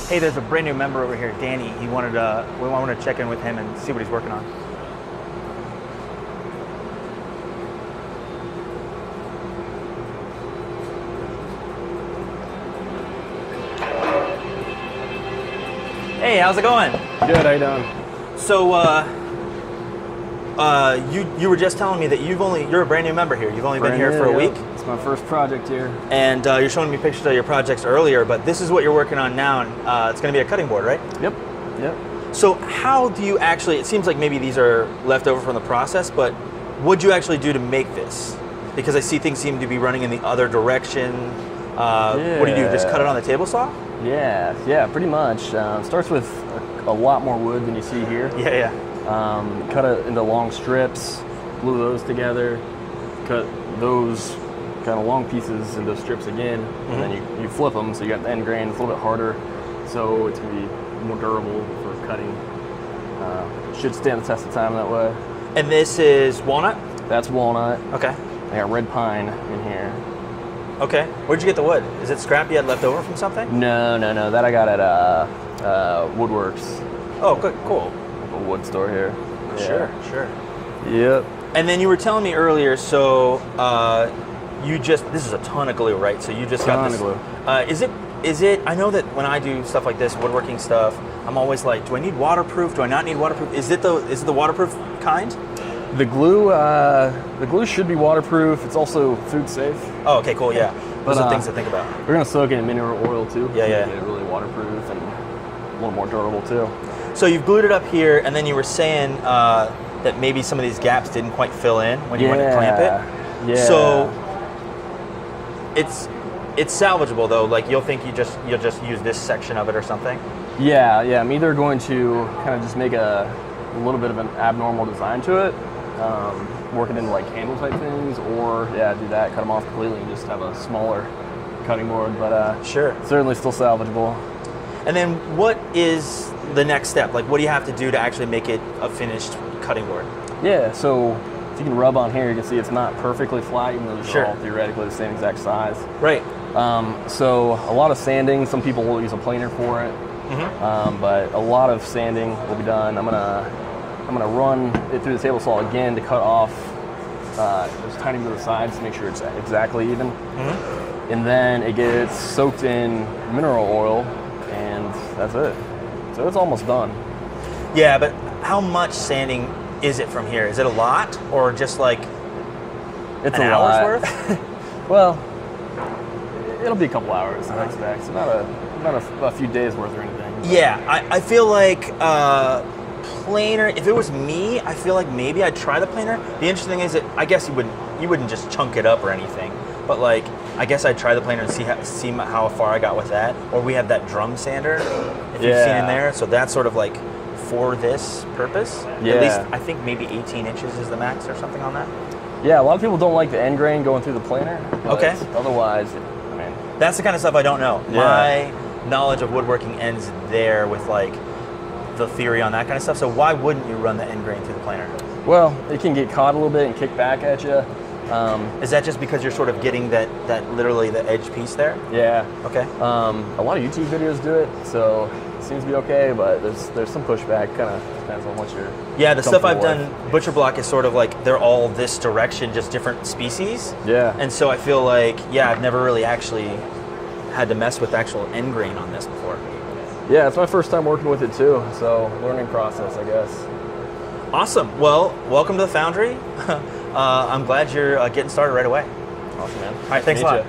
Hey, there's a brand new member over here, Danny. We wanted to check in with him and see what he's working on. Hey, how's it going? Good, how you doing? So, you were just telling me that you're a brand new member here. You've only been here for a week. It's my first project here. And you're showing me pictures of your projects earlier, but this is what you're working on now, and it's going to be a cutting board, right? Yep. So how do you actually, it seems like maybe these are left over from the process, but what'd you actually do to make this? Because I see things seem to be running in the other direction. What do you do, just cut it on the table saw? Yeah, pretty much. Starts with a lot more wood than you see here. Yeah. Cut it into long strips, glue those together, cut those kind of long pieces into strips again, and then you flip them so you got the end grain. It's a little bit harder, so it's going to be more durable for cutting. Should stand the test of time that way. And this is walnut? That's walnut. Okay. I got red pine in here. Okay. Where'd you get the wood? Is it scrap you had left over from something? No. That I got at Woodworks. Oh, good, cool. A wood store here. Sure. Yep. And then you were telling me earlier, so this is a ton of glue, right? So you just got this. Ton of glue. Is it, I know that when I do stuff like this, woodworking stuff, I'm always like, do I need waterproof? Do I not need waterproof? Is it the waterproof kind? The glue should be waterproof. It's also food safe. Oh, okay, cool, yeah. Those are things to think about. We're gonna soak it in mineral oil too. Yeah. To make it really waterproof and a little more durable too. So you've glued it up here, and then you were saying that maybe some of these gaps didn't quite fill in when you went to clamp it. Yeah. So it's salvageable though. Like you'll just use this section of it or something. Yeah. I'm either going to kind of just make a little bit of an abnormal design to it, work it into like handle type things, or do that, cut them off completely and just have a smaller cutting board. But sure, certainly still salvageable. And then what is the next step? Like what do you have to do to actually make it a finished cutting board? Yeah, so if you can rub on here, you can see it's not perfectly flat, even though they're all theoretically the same exact size. Right. So a lot of sanding. Some people will use a planer for it, but a lot of sanding will be done. I'm gonna run it through the table saw again to cut off just tiny bit of the sides to make sure it's exactly even. And then it gets soaked in mineral oil, and that's it. So it's almost done. Yeah, but how much sanding is it from here? Is it a lot, or just like it's an hour's worth? Well, it'll be a couple hours, I expect. So not a few days worth or anything. Yeah, I feel like planer. If it was me, I feel like maybe I'd try the planer. The interesting thing is that I guess you wouldn't just chunk it up or anything, but like I guess I'd try the planer and see how far I got with that. Or we have that drum sander, if you've seen in there. So that's sort of like for this purpose. Yeah. At least I think maybe 18 inches is the max or something on that. Yeah, a lot of people don't like the end grain going through the planer. Okay. Otherwise, that's the kind of stuff I don't know. Yeah. My knowledge of woodworking ends there with like the theory on that kind of stuff. So why wouldn't you run the end grain through the planer? Well, it can get caught a little bit and kick back at you. Is that just because you're sort of getting that literally the edge piece there? Yeah. Okay. A lot of YouTube videos do it, so it seems to be okay, but there's some pushback. Kind of depends on what you're. Yeah, the stuff I've with. done, butcher block is sort of like they're all this direction, just different species. Yeah. And so I feel like I've never really actually had to mess with actual end grain on this before. Yeah, it's my first time working with it too, so learning process, I guess. Awesome. Well, welcome to the Foundry. I'm glad you're getting started right away. Awesome, man. All right, thanks a lot.